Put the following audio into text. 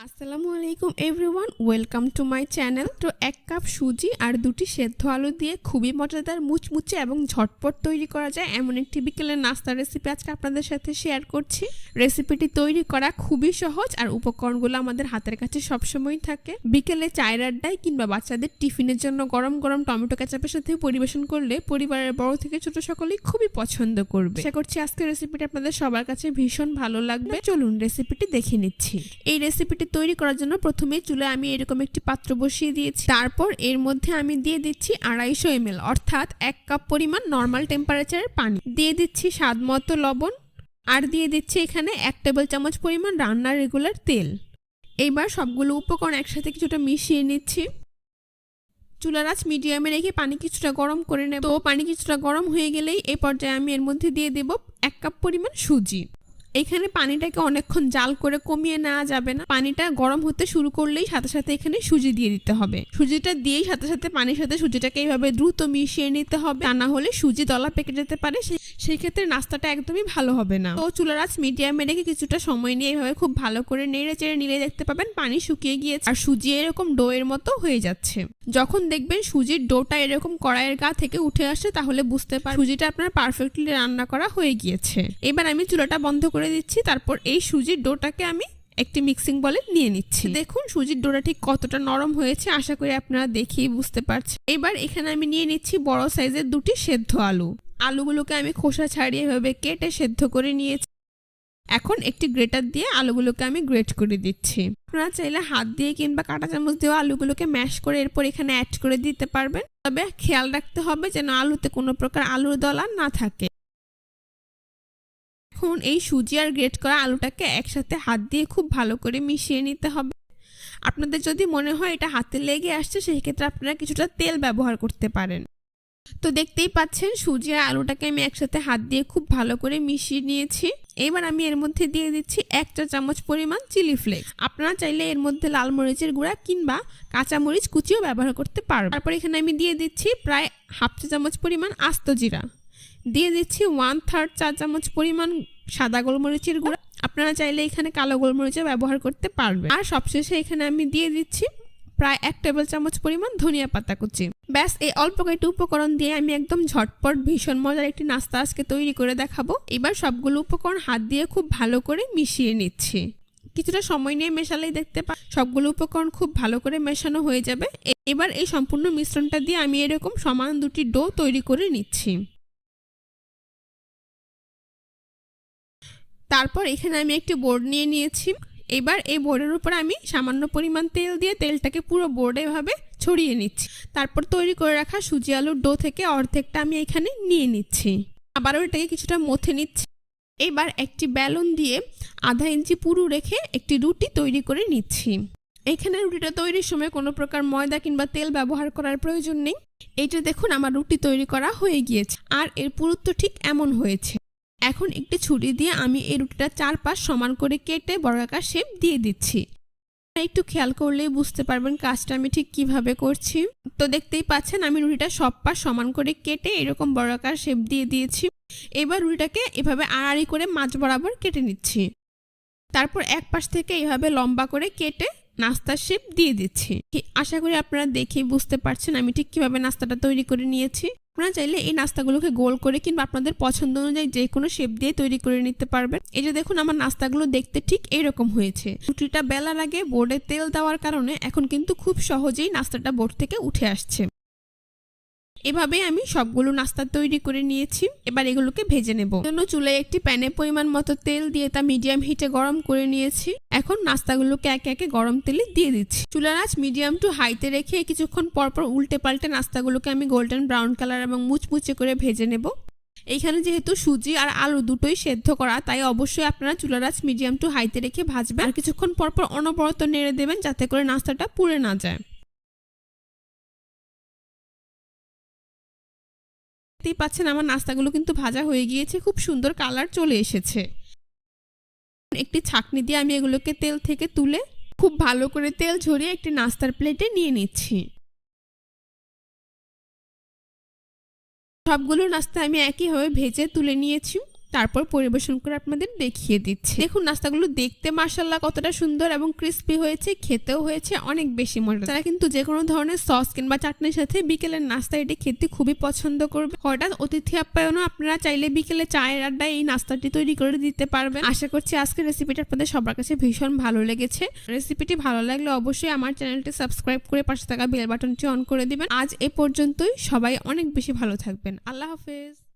আসসালামু আলাইকুম everyone, welcome to my channel. তো এক কাপ সুজি আর দুটি সেদ্ধ আলু দিয়ে খুবই মজাদার মুচমুচে এবং ঝটপট তৈরি করা যায় এমন একটি বিকেলের নাস্তার রেসিপি আজকে আপনাদের সাথে শেয়ার করছি। রেসিপিটি তৈরি করা খুবই সহজ আর উপকরণগুলো আমাদের হাতের কাছে সবসময় থাকে। বিকেলে চায়ের আড্ডায় কিংবা বাচ্চাদের টিফিনের জন্য গরম গরম টমেটো কেচাপের সাথে পরিবেশন করলে পরিবারের বড় থেকে ছোট সকলেই খুবই পছন্দ করবে। আশা করছি আজকের রেসিপিটি আপনাদের সবার কাছে ভীষণ ভালো লাগবে। চলুন রেসিপিটি দেখে নিচ্ছি। এই রেসিপিটি তৈরি করার জন্য প্রথমে চুলায় আমি এরকম একটি পাত্র বসিয়ে দিয়েছি। তারপর এর মধ্যে আমি দিয়ে দিচ্ছি 250 ml অর্থাৎ 1 কাপ পরিমাণ নর্মাল টেম্পারেচারের পানি, দিয়ে দিচ্ছি স্বাদ মতো লবণ আর দিয়ে দিচ্ছি এখানে 1 টেবিল চামচ পরিমাণ রান্নার রেগুলার তেল। এইবার সবগুলো উপকরণ একসাথে কিছুটা মিশিয়ে নিচ্ছি। চুলার আঁচ মিডিয়ামে রেখে পানি কিছুটা গরম করে নেব। তো পানি কিছুটা গরম হয়ে গেলেই এই পর্যায়ে আমি এর মধ্যে দিয়ে দেব 1 কাপ পরিমাণ সুজি। এখানে পানিটাকে অনেকক্ষণ জাল করে কমিয়ে নেওয়া যাবে না, পানিটা গরম হতে শুরু করলেই সাথে সাথে এখানে সুজি দিয়ে দিতে হবে। সুজিটা দিয়েই সাথে সাথে পানির সাথে সুজিটাকে এইভাবে দ্রুত মিশিয়ে নিতে হবে, তা না হলে সুজি দলা পেকে যেতে পারে, সেই ক্ষেত্রে নাস্তাটা একদমই ভালো হবে না। তো চুলার আঁচ মিডিয়ামে রেখে কিছুটা সময় নিয়ে এইভাবে খুব ভালো করে নেড়ে চেড়ে নিলে দেখতে পাবেন পানি শুকিয়ে গিয়েছে আর সুজি এরকম ডোয়ের মতো হয়ে যাচ্ছে। যখন দেখবেন সুজির ডোটা এরকম কড়াইয়ের গা থেকে উঠে আসছে তাহলে বুঝতে পারবেন সুজিটা আপনার পারফেক্টলি রান্না করা হয়ে গিয়েছে। এবার আমি চুলাটা বন্ধ করে দিচ্ছি। তারপর এই সুজির ডোটাকে আমি একটি মিক্সিং বলে নিয়ে নিচ্ছি। দেখুন সুজির ডোটা ঠিক কতটা নরম হয়েছে, আশা করি আপনারা দেখেই বুঝতে পারছেন। এবার এখানে আমি নিয়ে নিচ্ছি বড় সাইজের দুটি সেদ্ধ আলু। আলুগুলোকে আমি খোসা ছাড়িয়ে এভাবে কেটে সেদ্ধ করে নিয়েছি। এখন একটি গ্রেটার দিয়ে আলুগুলোকে আমি গ্রেট করে দিচ্ছি। আপনারা চাইলে হাত দিয়ে কিংবা কাঁটা চামচ দিয়ে আলুগুলোকে ম্যাশ করে এরপর এখানে অ্যাড করে দিতে পারবেন, তবে খেয়াল রাখতে হবে যেন আলুতে কোনো প্রকার আলুর দলা না থাকে। এখন এই সুজি আর গ্রেট করা আলুটাকে একসাথে হাত দিয়ে খুব ভালো করে মিশিয়ে নিতে হবে। আপনাদের যদি মনে হয় এটা হাতে লেগে আসছে সেই ক্ষেত্রে আপনারা কিছুটা তেল ব্যবহার করতে পারেন। তো দেখতেই পাচ্ছেন সুজি আর আলুটাকে আমি একসাথে হাত দিয়ে খুব ভালো করে মিশিয়ে নিয়েছি। এবার আমি এর মধ্যে দিয়ে দিচ্ছি 1 চা চামচ পরিমাণ চিলি ফ্লেক্স। আপনারা চাইলে এর মধ্যে লাল মরিচের গুঁড়া কিংবা কাঁচা মরিচ কুচিও ব্যবহার করতে পারবেন। তারপর এখানে আমি দিয়ে দিচ্ছি প্রায় 1/2 চা চামচ পরিমাণ আস্ত জিরা, দিয়ে দিচ্ছি 1/3 চা চামচ পরিমাণ সাদা গোলমরিচের গুঁড়া। আপনারা চাইলে এখানে কালো গোলমরিচও ব্যবহার করতে পারবেন। আর সবশেষে এখানে আমি দিয়ে দিচ্ছি প্রায় 1 টেবিল চামচ পরিমাণ ধনিয়া পাতা কুচি। ব্যাস, এই অল্প কয়েকটি উপকরণ দিয়ে আমি একদম ঝটপট ভীষণ মজার একটি নাস্তা আজকে তৈরি করে দেখাবো। এবার সবগুলো উপকরণ হাত দিয়ে খুব ভালো করে মিশিয়ে নিচ্ছি। কিছুটা সময় নিয়ে মেশালেই দেখতে পাই সবগুলো উপকরণ খুব ভালো করে মেশানো হয়ে যাবে। এবার এই সম্পূর্ণ মিশ্রণটা দিয়ে আমি এরকম সমান দুটি ডো তৈরি করে নিচ্ছি। তারপর এখানে আমি একটি বোর্ড নিয়ে নিয়েছি। এবার এই বোর্ডের উপর আমি সামান্য পরিমাণ তেল দিয়ে তেলটাকে পুরো বোর্ডে এভাবে ছড়িয়ে নিচ্ছি। তারপর তৈরি করে রাখা সুজি আলুর ডো থেকে অর্ধেকটা আমি এখানে নিয়ে নিচ্ছি, আবারও এটাকে কিছুটা মথে নিচ্ছি। এবার একটি বেলুন দিয়ে 1/2 ইঞ্চি পুরু রেখে একটি রুটি তৈরি করে নিচ্ছি। এখানে রুটিটা তৈরির সময় কোনো প্রকার ময়দা কিংবা তেল ব্যবহার করার প্রয়োজন নেই। এইটা দেখুন আমার রুটি তৈরি করা হয়ে গিয়েছে আর এর পুরুত্ব ঠিক এমন হয়েছে। এখন একটি ছুরি দিয়ে আমি এই রুটিটা 4 পাশ সমান করে কেটে বর্গাকার শেপ দিয়ে দিচ্ছি। একটু খেয়াল করলেই বুঝতে পারবেন কাজটা আমি ঠিক কিভাবে করছি। তো দেখতেই পাচ্ছেন আমি রুটিটা সব পাশ সমান করে কেটে এরকম বর্গাকার শেপ দিয়ে দিয়েছি। এবার রুটিটাকে এভাবে আড়াআড়ি করে মাঝ বরাবর কেটে নিচ্ছি। তারপর এক পাশ থেকে এইভাবে লম্বা করে কেটে নাস্তার শেপ দিয়ে দিচ্ছি। আশা করি আপনারা দেখেই বুঝতে পারছেন আমি ঠিক কিভাবে নাস্তাটা তৈরি করে নিয়েছি। আপনারা চাইলে এই নাস্তাগুলোকে গোল করে কিংবা আপনাদের পছন্দ অনুযায়ী যে কোনো শেপ দিয়ে তৈরি করে নিতে পারবেন। এই যে দেখুন আমার নাস্তাগুলো দেখতে ঠিক এইরকম হয়েছে। রুটিটা বেলার আগে বোর্ডে তেল দেওয়ার কারণে এখন কিন্তু খুব সহজেই নাস্তাটা বোর্ড থেকে উঠে আসছে। এভাবে আমি সবগুলো নাস্তা তৈরি করে নিয়েছি। এবার এগুলোকে ভেজে নেব। জন্য চুলায় একটি প্যানে পরিমাণ মতো তেল দিয়ে তা মিডিয়াম হিটে গরম করে নিয়েছি। এখন নাস্তাগুলোকে একে একে গরম তেলে দিয়ে দিচ্ছি। চুলার আঁচ মিডিয়াম টু হাইতে রেখে কিছুক্ষণ পরপর উল্টে পাল্টে নাস্তাগুলোকে আমি গোল্ডেন ব্রাউন কালার এবং মুচমুচে করে ভেজে নেব। এইখানে যেহেতু সুজি আর আলু দুটোই সেদ্ধ করা, তাই অবশ্যই আপনারা চুলার আঁচ মিডিয়াম টু হাইতে রেখে ভাজবেন আর কিছুক্ষণ পরপর অনবরত নেড়ে দেবেন যাতে করে নাস্তাটা পুড়ে না যায়। দেখতেই পাচ্ছেন আমার নাস্তাগুলো কিন্তু ভাজা হয়ে গিয়েছে, খুব সুন্দর কালার চলে এসেছে। একটি ছাঁকনি দিয়ে আমি এগুলোকে তেল থেকে তুলে খুব ভালো করে তেল ঝরিয়ে একটি নাস্তার প্লেটে নিয়ে নিচ্ছি। সবগুলো নাস্তা আমি একইভাবে ভেজে তুলে নিয়েছি। তারপর পরিবেশন করে আপনাদের দেখিয়ে দিচ্ছি। দেখুন নাস্তাগুলো দেখতে মাশাআল্লাহ কতটা সুন্দর এবং ক্রিস্পি হয়েছে, খেতেও হয়েছে অনেক বেশি মজা। তারা কিন্তু যে কোনো ধরনের সস কিংবা চাটনির সাথে বিকেলের নাস্তা এটি খেতে খুবই পছন্দ করবে। হঠাৎ অতিথি আপ্যায়নও আপনারা চাইলে বিকেলে চায়ের আড্ডায় এই নাস্তাটি তৈরি করে দিতে পারবেন। আশা করছি আজকের রেসিপিটা আপনাদের সবার কাছে ভীষণ ভালো লেগেছে। রেসিপিটি ভালো লাগলে অবশ্যই আমার চ্যানেলটি সাবস্ক্রাইব করে পাশে থাকা বেল বাটনটি অন করে দিবেন। আজ এ পর্যন্তই, সবাই অনেক বেশি ভালো থাকবেন। আল্লাহ হাফেজ।